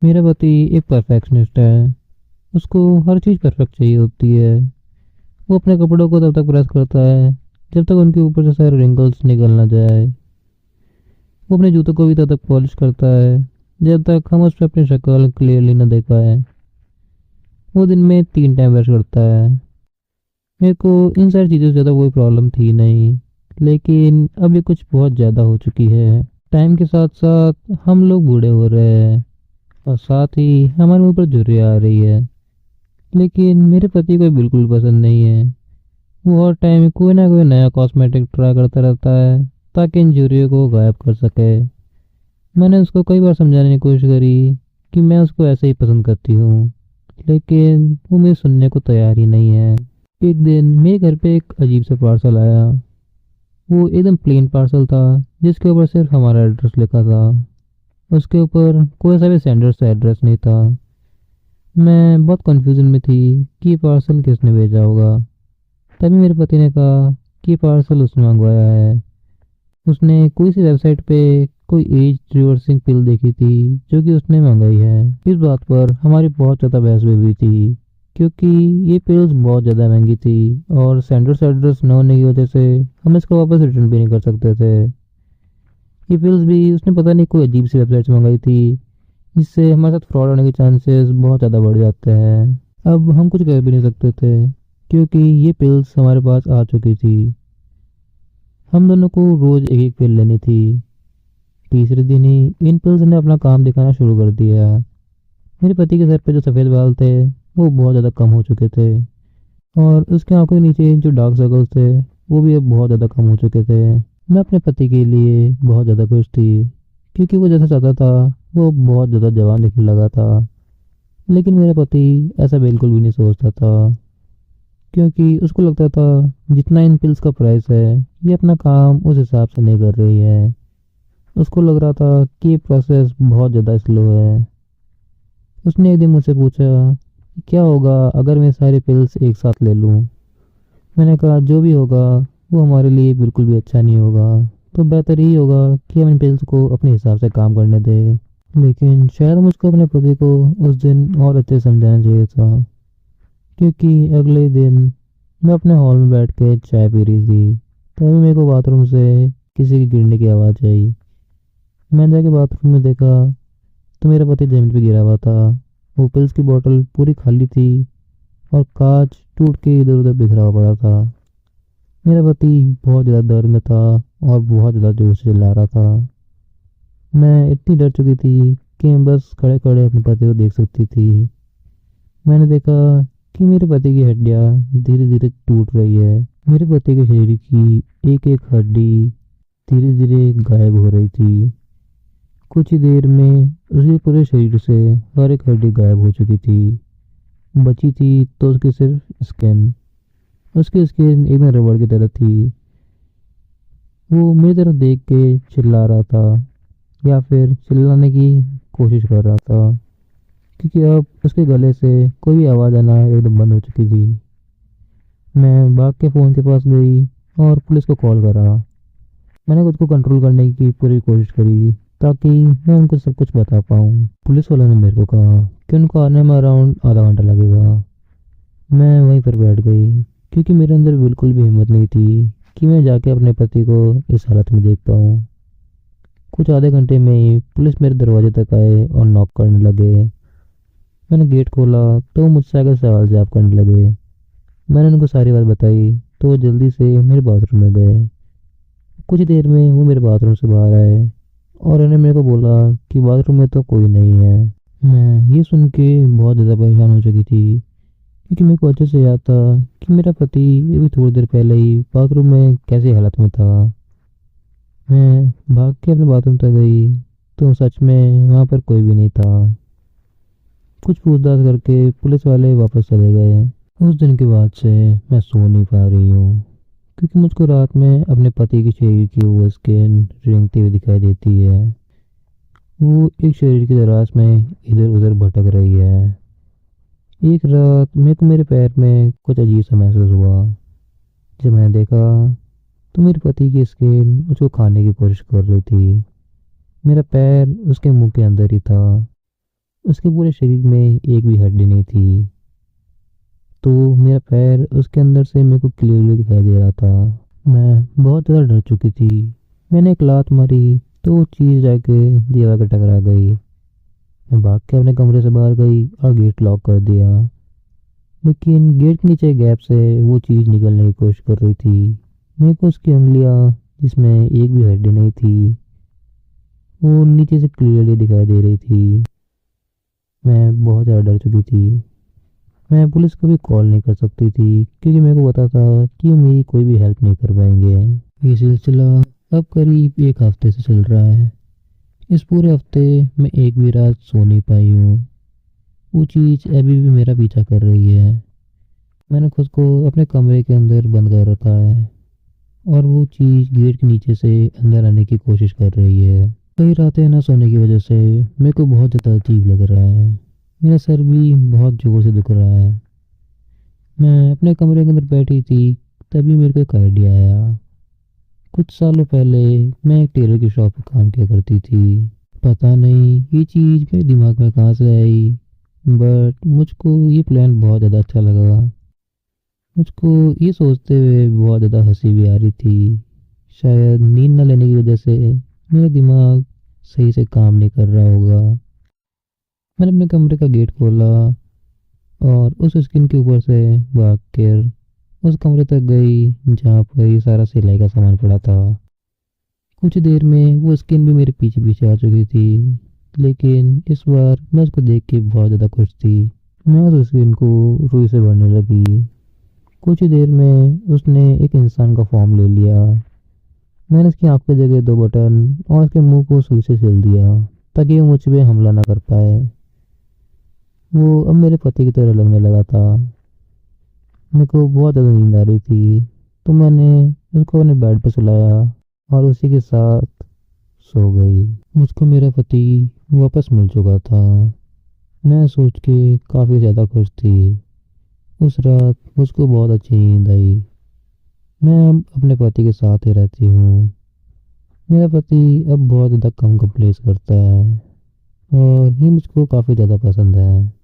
मेरा पति एक परफेक्शनिस्ट है। उसको हर चीज़ परफेक्ट चाहिए होती है। वो अपने कपड़ों को तब तक प्रेस करता है जब तक उनके ऊपर से सारे रिंकल्स निकल ना जाए। वो अपने जूतों को भी तब तक पॉलिश करता है जब तक हम उस पर अपनी शक्ल क्लियरली न देखा है। वो दिन में 3 टाइम ब्रश करता है। मेरे को इन सारी चीज़ों से ज़्यादा कोई प्रॉब्लम थी नहीं, लेकिन अब ये कुछ बहुत ज़्यादा हो चुकी है। टाइम के साथ साथ हम लोग बूढ़े हो रहे हैं और साथ ही हमारे मुंह पर झुर्रियाँ आ रही है। लेकिन मेरे पति को बिल्कुल पसंद नहीं है। वो हर टाइम कोई ना कोई नया कॉस्मेटिक ट्राई करता रहता है ताकि इन झुर्रियों को गायब कर सके। मैंने उसको कई बार समझाने की कोशिश करी कि मैं उसको ऐसे ही पसंद करती हूँ, लेकिन वो मेरी सुनने को तैयार ही नहीं है। एक दिन मेरे घर पे एक अजीब सा पार्सल आया। वो एकदम प्लेन पार्सल था जिसके ऊपर सिर्फ हमारा एड्रेस लिखा था। उसके ऊपर कोई सा भी सेंडर से एड्रेस नहीं था। मैं बहुत कंफ्यूजन में थी कि ये पार्सल किसने भेजा होगा। तभी मेरे पति ने कहा कि ये पार्सल उसने मंगवाया है। उसने कोई सी वेबसाइट पे कोई एज रिवर्सिंग पिल देखी थी जो कि उसने मंगाई है। इस बात पर हमारी बहुत ज़्यादा बहस भी हुई थी, क्योंकि ये पिल्स बहुत ज़्यादा महंगी थी और सेंडर से एड्रेस न होने की वजह से हम इसको वापस रिटर्न भी नहीं कर सकते थे। ये पिल्स भी उसने पता नहीं कोई अजीब सी वेबसाइट से मंगाई थी, जिससे हमारे साथ फ्रॉड होने के चांसेस बहुत ज़्यादा बढ़ जाते हैं। अब हम कुछ कर भी नहीं सकते थे क्योंकि ये पिल्स हमारे पास आ चुकी थी। हम दोनों को रोज़ एक एक पिल लेनी थी। तीसरे दिन ही इन पिल्स ने अपना काम दिखाना शुरू कर दिया। मेरे पति के सर पे जो सफ़ेद बाल थे वो बहुत ज़्यादा कम हो चुके थे, और उसके आंखों के नीचे जो डार्क सर्कल्स थे वो भी अब बहुत ज़्यादा कम हो चुके थे। मैं अपने पति के लिए बहुत ज़्यादा खुश थी, क्योंकि वो जैसा चाहता था वो बहुत ज़्यादा जवान दिखने लगा था। लेकिन मेरा पति ऐसा बिल्कुल भी नहीं सोचता था, क्योंकि उसको लगता था जितना इन पिल्स का प्राइस है ये अपना काम उस हिसाब से नहीं कर रही है। उसको लग रहा था कि ये प्रोसेस बहुत ज़्यादा स्लो है। उसने एक दिन मुझसे पूछा कि क्या होगा अगर मैं सारे पिल्स एक साथ ले लूं। मैंने कहा जो भी होगा वो हमारे लिए बिल्कुल भी अच्छा नहीं होगा, तो बेहतर यही होगा कि हम इन पिल्स को अपने हिसाब से काम करने दें। लेकिन शायद मुझको अपने पति को उस दिन और अच्छे से समझाना चाहिए था, क्योंकि अगले दिन मैं अपने हॉल में बैठ के चाय पी रही थी। तभी मेरे को बाथरूम से किसी के गिरने की आवाज़ आई। मैंने जाके बाथरूम में देखा तो मेरा पति जमीन पे गिरा हुआ था। वो पिल्स की बोतल पूरी खाली थी और कांच टूट के इधर उधर बिखरा हुआ पड़ा था। मेरा पति बहुत ज़्यादा दर्द में था और बहुत ज़्यादा जोर से चिल्ला रहा था। मैं इतनी डर चुकी थी कि मैं बस खड़े खड़े अपने पति को देख सकती थी। मैंने देखा कि मेरे पति की हड्डियाँ धीरे धीरे टूट रही है। मेरे पति के शरीर की एक एक हड्डी धीरे धीरे गायब हो रही थी। कुछ ही देर में उसके पूरे शरीर से हर एक हड्डी गायब हो चुकी थी। बची थी तो उसकी सिर्फ स्किन। उसकी स्किन एकदम रबड़ की तरह थी। वो मेरी तरफ देख के चिल्ला रहा था, या फिर चिल्लाने की कोशिश कर रहा था, क्योंकि अब उसके गले से कोई भी आवाज़ आना एकदम बंद हो चुकी थी। मैं भाग के फ़ोन के पास गई और पुलिस को कॉल करा। मैंने खुद को कंट्रोल करने की पूरी कोशिश करी ताकि मैं उनको सब कुछ बता पाऊँ। पुलिस वालों ने मेरे को कहा कि उनको आने में अराउंड आधा घंटा लगेगा। मैं वहीं पर बैठ गई, क्योंकि मेरे अंदर बिल्कुल भी हिम्मत नहीं थी कि मैं जाके अपने पति को इस हालत में देख पाऊँ। कुछ आधे घंटे में ही पुलिस मेरे दरवाजे तक आए और नॉक करने लगे। मैंने गेट खोला तो वो मुझसे आगे सवाल जवाब करने लगे। मैंने उनको सारी बात बताई तो वो जल्दी से मेरे बाथरूम में गए। कुछ देर में वो मेरे बाथरूम से बाहर आए और उन्होंने मेरे को बोला कि बाथरूम में तो कोई नहीं है। मैं ये सुन के बहुत ज़्यादा परेशान हो चुकी थी, क्योंकि मेरे को अच्छे से याद था कि मेरा पति अभी थोड़ी देर पहले ही बाथरूम में कैसी हालत में था। मैं भाग के अपने बाथरूम तक गई तो सच में वहाँ पर कोई भी नहीं था। कुछ पूछताछ करके पुलिस वाले वापस चले गए। उस दिन के बाद से मैं सो नहीं पा रही हूँ, क्योंकि मुझको रात में अपने पति के शरीर की वो स्किन रेंगती हुई दिखाई देती है। वो एक शरीर की तलाश में इधर उधर भटक रही है। एक रात मेरे को मेरे पैर में कुछ अजीब सा महसूस हुआ। जब मैंने देखा तो मेरे पति की स्किन उसको खाने की कोशिश कर रही थी। मेरा पैर उसके मुंह के अंदर ही था। उसके पूरे शरीर में एक भी हड्डी नहीं थी। तो मेरा पैर उसके अंदर से मेरे को क्लियरली दिखाई दे रहा था। मैं बहुत ज़्यादा डर चुकी थी। मैंने एक लात मारी तो वो चीज़ जाके दीवार के टकरा गई। मैं भाग के अपने कमरे से बाहर गई और गेट लॉक कर दिया। लेकिन गेट के नीचे गैप से वो चीज़ निकलने की कोशिश कर रही थी। मेरे को उसकी उंगलियां, जिसमें एक भी हड्डी नहीं थी, वो नीचे से क्लियरली दिखाई दे रही थी। मैं बहुत ज़्यादा डर चुकी थी। मैं पुलिस को भी कॉल नहीं कर सकती थी क्योंकि मेरे को पता था कि वो मेरी कोई भी हेल्प नहीं कर पाएंगे। ये सिलसिला अब करीब एक हफ्ते से चल रहा है। इस पूरे हफ्ते मैं एक भी रात सो नहीं पाई हूँ। वो चीज़ अभी भी मेरा पीछा कर रही है। मैंने खुद को अपने कमरे के अंदर बंद कर रखा है और वो चीज़ गेट के नीचे से अंदर आने की कोशिश कर रही है। कई रातें न सोने की वजह से मेरे को बहुत ज़्यादा अजीब लग रहा है। मेरा सर भी बहुत जोर से दुख रहा है। मैं अपने कमरे के अंदर बैठी थी, तभी मेरे को एक आइडिया आया। कुछ सालों पहले मैं एक टेलर की शॉप पर काम किया करती थी। पता नहीं ये चीज़ मेरे दिमाग में कहाँ से आई, बट मुझको ये प्लान बहुत ज़्यादा अच्छा लगा। मुझको ये सोचते हुए बहुत ज़्यादा हंसी भी आ रही थी। शायद नींद न लेने की वजह से मेरा दिमाग सही से काम नहीं कर रहा होगा। मैंने अपने कमरे का गेट खोला और उस स्क्रीन के ऊपर से भाग कर उस कमरे तक गई जहाँ पर ये सारा सिलाई का सामान पड़ा था। कुछ देर में वो स्क्रीन भी मेरे पीछे पीछे आ चुकी थी, लेकिन इस बार मैं उसको देख के बहुत ज़्यादा खुश थी। मैं उस स्क्रीन को रुई से भरने लगी। कुछ ही देर में उसने एक इंसान का फॉर्म ले लिया। मैंने उसकी आँख की जगह दो बटन और उसके मुंह को सुई से सिल दिया ताकि वो मुझ पे हमला ना कर पाए। वो अब मेरे पति की तरह लगने लगा था। मेरे को बहुत ज़्यादा नींद आ रही थी, तो मैंने उसको अपने बेड पर सुलाया और उसी के साथ सो गई। मुझको मेरा पति वापस मिल चुका था। मैं सोच के काफ़ी ज़्यादा खुश थी। उस रात मुझको बहुत अच्छी नींद आई। मैं अब अपने पति के साथ ही रहती हूँ। मेरा पति अब बहुत ज़्यादा कम कंप्लेंट्स करता है और ये मुझको काफ़ी ज़्यादा पसंद है।